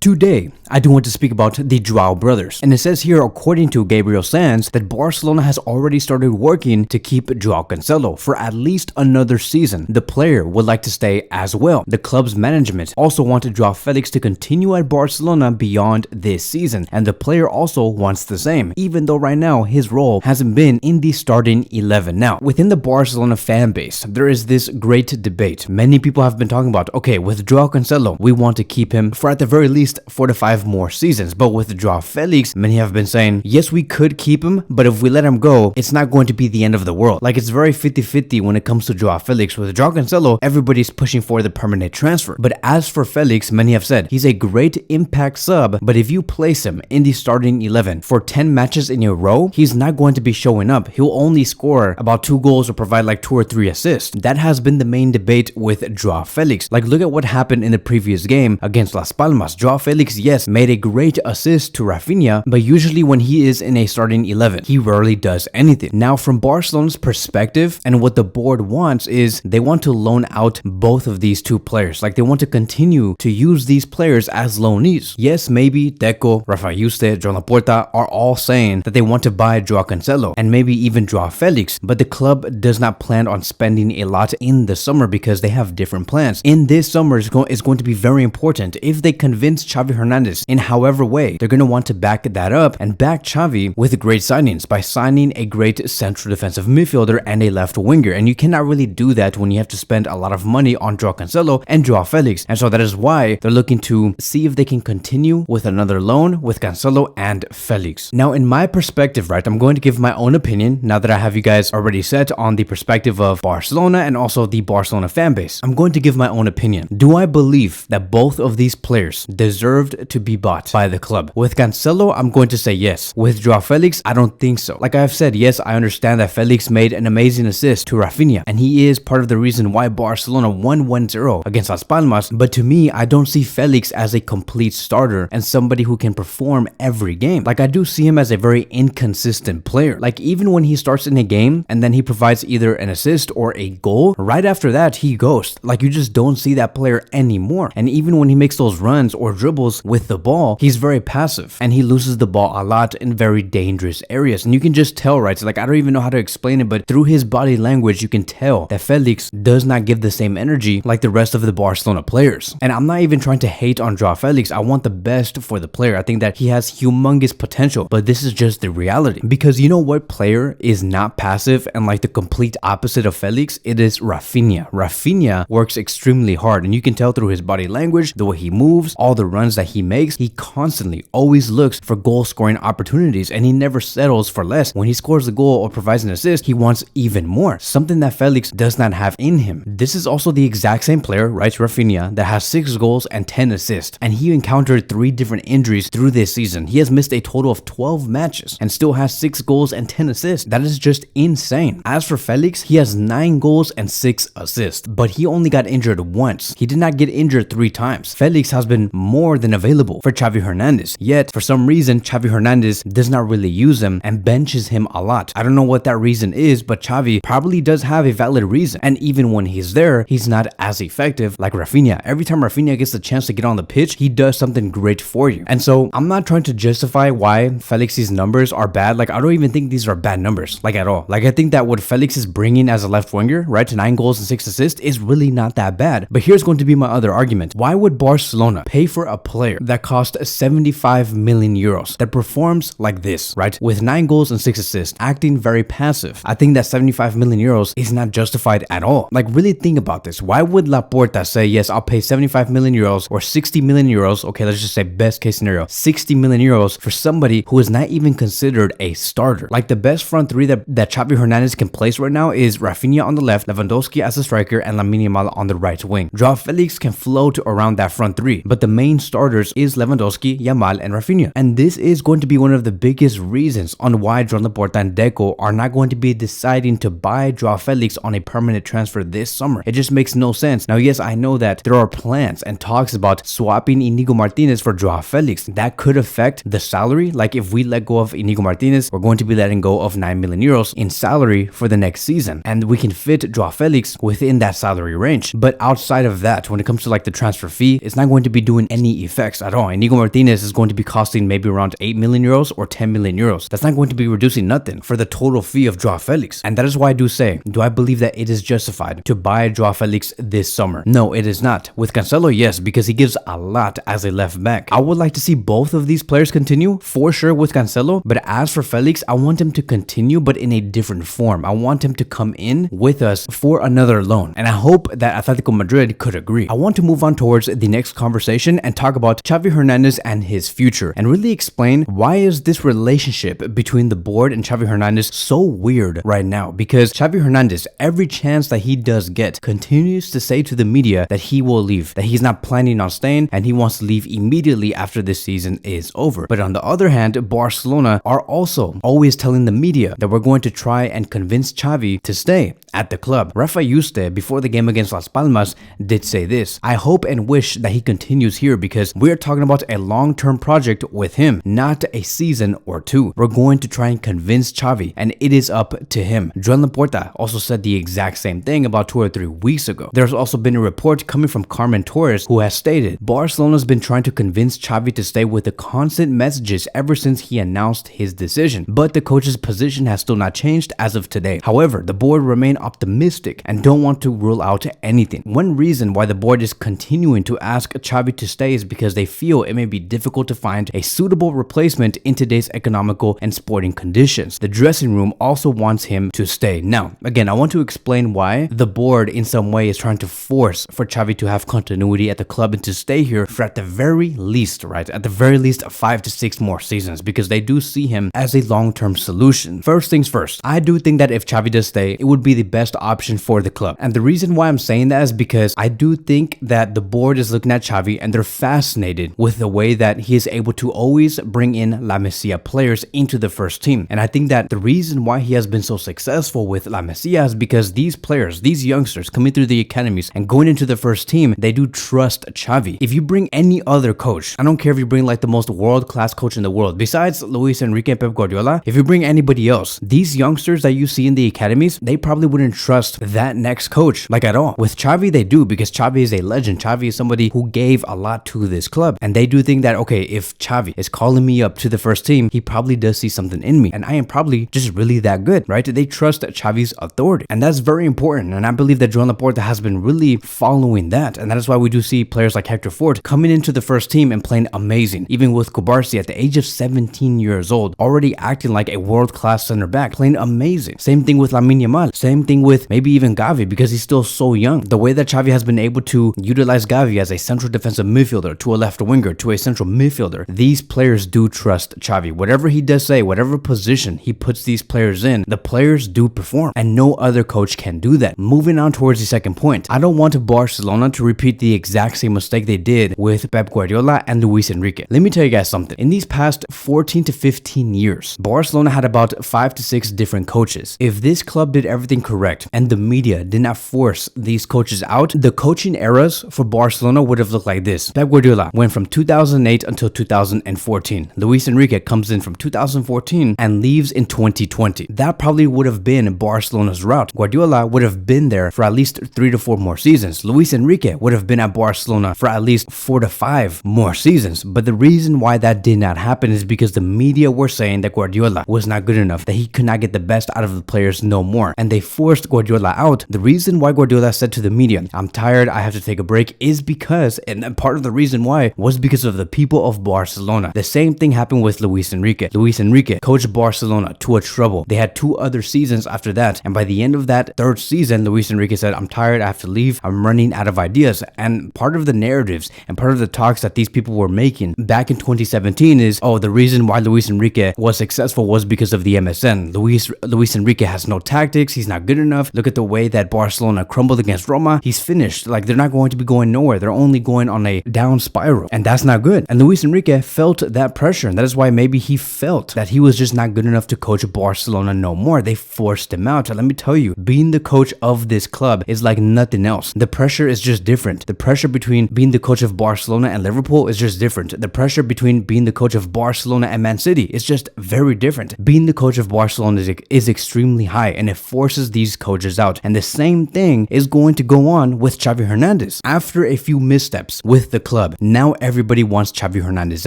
Today, I do want to speak about the Joao Brothers, and it says here, according to Gabriel Sanz, that Barcelona has already started working to keep Joao Cancelo for at least another season. The player would like to stay as well. The club's management also wanted Joao Felix to continue at Barcelona beyond this season, and the player also wants the same, even though right now his role hasn't been in the starting 11. Now, within the Barcelona fan base, there is this great debate. Many people have been talking about, okay, with Joao Cancelo, we want to keep him for at the very least 4 to 5 more seasons. But with Joao Felix, many have been saying, yes, we could keep him, but if we let him go, it's not going to be the end of the world. Like, it's very 50-50 when it comes to Joao Felix. With Joao Cancelo, everybody's pushing for the permanent transfer. But as for Felix, many have said he's a great impact sub, but if you place him in the starting 11 for 10 matches in a row, he's not going to be showing up. He'll only score about 2 goals or provide like 2 or 3 assists. That has been the main debate with Joao Felix. Like, look at what happened in the previous game against Las Palmas. Joao Felix, yes, made a great assist to Rafinha, but usually when he is in a starting 11, he rarely does anything. Now, from Barcelona's perspective, and what the board wants is they want to loan out both of these 2 players. Like, they want to continue to use these players as loanees. Yes, maybe Deco, Rafa Yuste, Joan Laporta are all saying that they want to buy Joao Cancelo and maybe even Joao Felix, but the club does not plan on spending a lot in the summer because they have different plans. In this summer is going to be very important. If they convince Xavi Hernandez in however way, they're going to want to back that up and back Xavi with great signings by signing a great central defensive midfielder and a left winger. And you cannot really do that when you have to spend a lot of money on Joao Cancelo and Joao Felix. And so that is why they're looking to see if they can continue with another loan with Cancelo and Felix. Now, in my perspective, right, I'm going to give my own opinion now that I have you guys already set on the perspective of Barcelona and also the Barcelona fan base. I'm going to give my own opinion. Do I believe that both of these players deserved to be bought by the club? With Cancelo, I'm going to say yes. With Joao Felix, I don't think so. Like I've said, yes, I understand that Felix made an amazing assist to Rafinha, and he is part of the reason why Barcelona won 1-0 against Las Palmas, but to me, I don't see Felix as a complete starter and somebody who can perform every game. Like, I do see him as a very inconsistent player. Like, even when he starts in a game and then he provides either an assist or a goal, right after that, he ghosts. Like, you just don't see that player anymore. And even when he makes those runs or dribbles with the ball, he's very passive and he loses the ball a lot in very dangerous areas. And you can just tell, right? So like, I don't even know how to explain it, but through his body language, you can tell that Felix does not give the same energy like the rest of the Barcelona players. And I'm not even trying to hate on Joao Felix. I want the best for the player. I think that he has humongous potential, but this is just the reality. Because you know what player is not passive and like the complete opposite of Felix? It is Rafinha. Rafinha works extremely hard, and you can tell through his body language, the way he moves, all the runs that he makes. He constantly always looks for goal scoring opportunities, and he never settles for less. When he scores a goal or provides an assist, he wants even more, something that Felix does not have in him. This is also the exact same player, right, Rafinha, that has 6 goals and 10 assists, and he encountered 3 different injuries through this season. He has missed a total of 12 matches and still has 6 goals and 10 assists. That is just insane. As for Felix, he has 9 goals and 6 assists, but he only got injured once. He did not get injured 3 times. Felix has been more than available for Xavi Hernandez, yet for some reason Xavi Hernandez does not really use him and benches him a lot. I don't know what that reason is, but Xavi probably does have a valid reason, and even when he's there, he's not as effective like Rafinha. Every time Rafinha gets the chance to get on the pitch, he does something great for you. And so I'm not trying to justify why Felix's numbers are bad. Like, I don't even think these are bad numbers, like at all. Like, I think that what Felix is bringing as a left winger, right, 9 goals and 6 assists, is really not that bad. But here's going to be my other argument. Why would Barcelona pay for a player that cost 75 million euros that performs like this, right, with 9 goals and 6 assists, acting very passive? I think that 75 million euros is not justified at all. Like, really think about this. Why would Laporta say, yes, I'll pay 75 million euros or 60 million euros, okay, let's just say best case scenario, 60 million euros for somebody who is not even considered a starter? Like, the best front 3 that Xavi Hernandez can place right now is Rafinha on the left, Lewandowski as a striker, and Lamine Yamal on the right wing. Joao Felix can float around that front 3, but the main starters is Lewandowski, Yamal, and Rafinha. And this is going to be one of the biggest reasons on why Joan Laporta and Deco are not going to be deciding to buy Joao Felix on a permanent transfer this summer. It just makes no sense. Now, yes, I know that there are plans and talks about swapping Inigo Martinez for Joao Felix. That could affect the salary. Like, if we let go of Inigo Martinez, we're going to be letting go of 9 million euros in salary for the next season, and we can fit Joao Felix within that salary range. But outside of that, when it comes to like the transfer fee, it's not going to be doing any effects at all. oh, Inigo Martinez is going to be costing maybe around 8 million euros or 10 million euros. That's not going to be reducing nothing for the total fee of Joao Felix. And that is why I do say, do I believe that it is justified to buy Joao Felix this summer? No, it is not. With Cancelo, yes, because he gives a lot as a left back. I would like to see both of these players continue for sure with Cancelo, but as for Felix, I want him to continue but in a different form. I want him to come in with us for another loan, and I hope that Atletico Madrid could agree. I want to move on towards the next conversation and talk about Xavi Hernandez and his future, and really explain why is this relationship between the board and Xavi Hernandez so weird right now, because Xavi Hernandez, every chance that he does get, continues to say to the media that he will leave, that he's not planning on staying, and he wants to leave immediately after this season is over. But on the other hand, Barcelona are also always telling the media that we're going to try and convince Xavi to stay at the club. Rafa Yuste, before the game against Las Palmas, did say this: I hope and wish that he continues here because we're talking about a long-term project with him, not a season or two. We're going to try and convince Xavi, and it is up to him. Joan Laporta also said the exact same thing about 2 or 3 weeks ago. There's also been a report coming from Carmen Torres, who has stated Barcelona's been trying to convince Xavi to stay with the constant messages ever since he announced his decision, but the coach's position has still not changed as of today. However, the board remain optimistic and don't want to rule out anything. One reason why the board is continuing to ask Xavi to stay is because they feel it may be difficult to find a suitable replacement in today's economical and sporting conditions. The dressing room also wants him to stay. Now, again, I want to explain why the board in some way is trying to force for Xavi to have continuity at the club and to stay here for at the very least, right? At the very least 5 to 6 more seasons, because they do see him as a long-term solution. First things first, I do think that if Xavi does stay, it would be the best option for the club. And the reason why I'm saying that is because I do think that the board is looking at Xavi and they're fascinated with the way that he is able to always bring in La Masia players into the first team. And I think that the reason why he has been so successful with La Masia is because these players, these youngsters coming through the academies and going into the first team, they do trust Xavi. If you bring any other coach, I don't care if you bring like the most world-class coach in the world, besides Luis Enrique and Pep Guardiola, if you bring anybody else, these youngsters that you see in the academies, they probably wouldn't trust that next coach like at all. With Xavi, they do, because Xavi is a legend. Xavi is somebody who gave a lot to this club, and they do think that, okay, if Xavi is calling me up to the first team, he probably does see something in me, and I am probably just really that good, right? They trust Xavi's authority, and that's very important, and I believe that Joan Laporta has been really following that, and that is why we do see players like Hector Fort coming into the first team and playing amazing, even with Kubarsi at the age of 17 years old, already acting like a world-class center back, playing amazing. Same thing with Lamine Yamal, same thing with maybe even Gavi, because he's still so young. The way that Xavi has been able to utilize Gavi as a central defensive midfielder, to a left winger, to a central midfielder, these players do trust Xavi. Whatever he does say, whatever position he puts these players in, the players do perform, and no other coach can do that. Moving on towards the second point, I don't want Barcelona to repeat the exact same mistake they did with Pep Guardiola and Luis Enrique. Let me tell you guys something. In these past 14 to 15 years, Barcelona had about 5 to 6 different coaches. If this club did everything correct and the media did not force these coaches out, the coaching eras for Barcelona would have looked like this. Pep Guardiola went from 2008 until 2014. Luis Enrique comes in from 2014 and leaves in 2020. That probably would have been Barcelona's route. Guardiola would have been there for at least 3 to 4 more seasons. Luis Enrique would have been at Barcelona for at least 4 to 5 more seasons. But the reason why that did not happen is because the media were saying that Guardiola was not good enough, that he could not get the best out of the players no more, and they forced Guardiola out. The reason why Guardiola said to the media, I'm tired, I have to take a break, is because, and part of the reason why was because of the people of Barcelona. The same thing happened with Luis Enrique. Luis Enrique coached Barcelona to a treble. They had 2 other seasons after that, and by the end of that 3rd season, Luis Enrique said, I'm tired, I have to leave, I'm running out of ideas. And part of the narratives and part of the talks that these people were making back in 2017 is, oh, the reason why Luis Enrique was successful was because of the MSN. Luis Enrique has no tactics, he's not good enough. Look at the way that Barcelona crumbled against Roma. He's finished. Like, they're not going to be going nowhere. They're only going on a down spiral, and that's not good. And Luis Enrique felt that pressure, and that is why maybe he felt that he was just not good enough to coach Barcelona no more. They forced him out. And let me tell you, being the coach of this club is like nothing else. The pressure is just different. The pressure between being the coach of Barcelona and Liverpool is just different. The pressure between being the coach of Barcelona and Man City is just very different. Being the coach of Barcelona is extremely high, and it forces these these coaches out. And the same thing is going to go on with Xavi Hernandez. After a few missteps with the club, now everybody wants Xavi Hernandez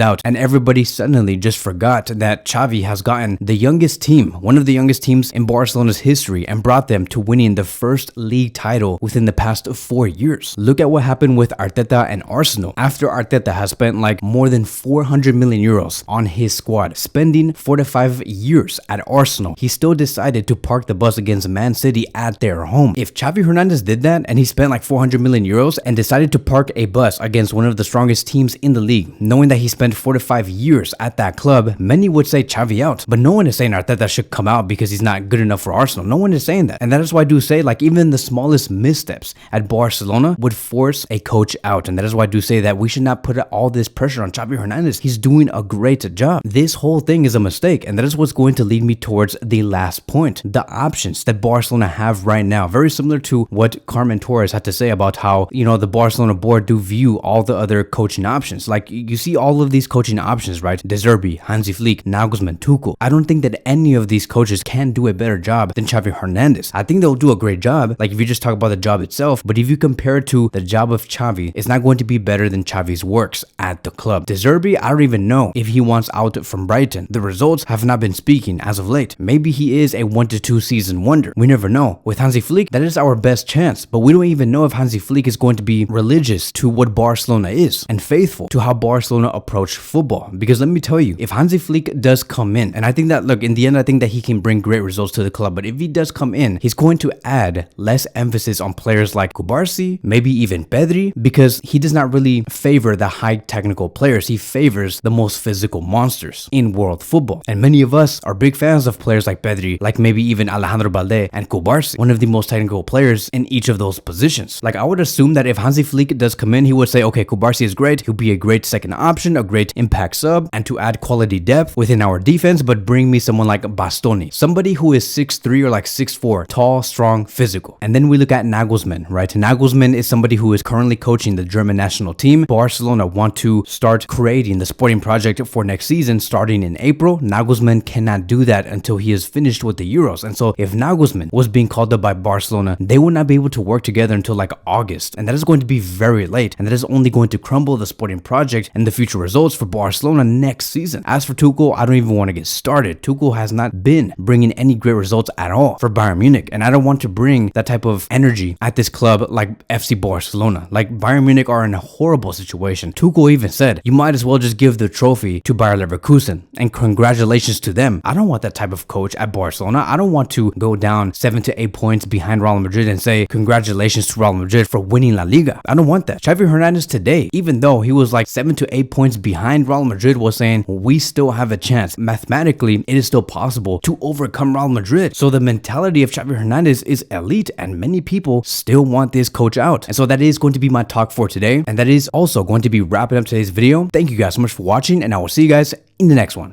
out, and everybody suddenly just forgot that Xavi has gotten the youngest team, one of the youngest teams in Barcelona's history, and brought them to winning the first league title within the past 4 years. Look at what happened with Arteta and Arsenal. After Arteta has spent like more than 400 million euros on his squad, spending 4 to 5 years at Arsenal, he still decided to park the bus against Man City at their home. If Xavi Hernandez did that and he spent like 400 million euros and decided to park a bus against one of the strongest teams in the league, knowing that he spent 4 to 5 years at that club, many would say Xavi out. But no one is saying Arteta should come out because he's not good enough for Arsenal. No one is saying that. And that is why I do say, like, even the smallest missteps at Barcelona would force a coach out. And that is why I do say that we should not put all this pressure on Xavi Hernandez. He's doing a great job. This whole thing is a mistake. And that is what's going to lead me towards the last point. The options that Barcelona have right now, very similar to what Carmen Torres had to say about how, you know, the Barcelona board do view all the other coaching options. Like, you see all of these coaching options, right? De Zerbi, Hansi Flick, Nagelsmann, Tuchel. I don't think that any of these coaches can do a better job than Xavi Hernandez. I think they'll do a great job, like if you just talk about the job itself, but if you compare it to the job of Xavi, it's not going to be better than Xavi's works at the club. De Zerbi, I don't even know if he wants out from Brighton. The results have not been speaking as of late. Maybe he is a 1 to 2 season wonder. We never know. With Hansi Flick, that is our best chance, but we don't even know if Hansi Flick is going to be religious to what Barcelona is and faithful to how Barcelona approach football. Because let me tell you, if Hansi Flick does come in, and I think that, look, in the end, I think that he can bring great results to the club, but if he does come in, he's going to add less emphasis on players like Cubarsí, maybe even Pedri, because he does not really favor the high technical players. He favors the most physical monsters in world football. And many of us are big fans of players like Pedri, like maybe even Alejandro Balde and Cubarsí, one of the most technical players in each of those positions. Like, I would assume that if Hansi Flick does come in, he would say, okay, Cubarsí is great, he'll be a great second option, a great impact sub, and to add quality depth within our defense, but bring me someone like Bastoni, somebody who is 6'3" or like 6'4", tall, strong, physical. And then we look at Nagelsmann, right? Nagelsmann is somebody who is currently coaching the German national team. Barcelona want to start creating the sporting project for next season starting in April. Nagelsmann cannot do that until he is finished with the Euros. And so if Nagelsmann was being called up by Barcelona, they would not be able to work together until like August. And that is going to be very late. And that is only going to crumble the sporting project and the future results for Barcelona next season. As for Tuchel, I don't even want to get started. Tuchel has not been bringing any great results at all for Bayern Munich. And I don't want to bring that type of energy at this club like FC Barcelona. Like, Bayern Munich are in a horrible situation. Tuchel even said, you might as well just give the trophy to Bayer Leverkusen and congratulations to them. I don't want that type of coach at Barcelona. I don't want to go down 7 to 8 points behind Real Madrid and say congratulations to Real Madrid for winning La Liga. I don't want that. Xavi Hernandez today, even though he was like 7 to 8 points behind Real Madrid, was saying we still have a chance. Mathematically, it is still possible to overcome Real Madrid. So the mentality of Xavi Hernandez is elite, and many people still want this coach out. And so that is going to be my talk for today, and that is also going to be wrapping up today's video. Thank you guys so much for watching, and I will see you guys in the next one.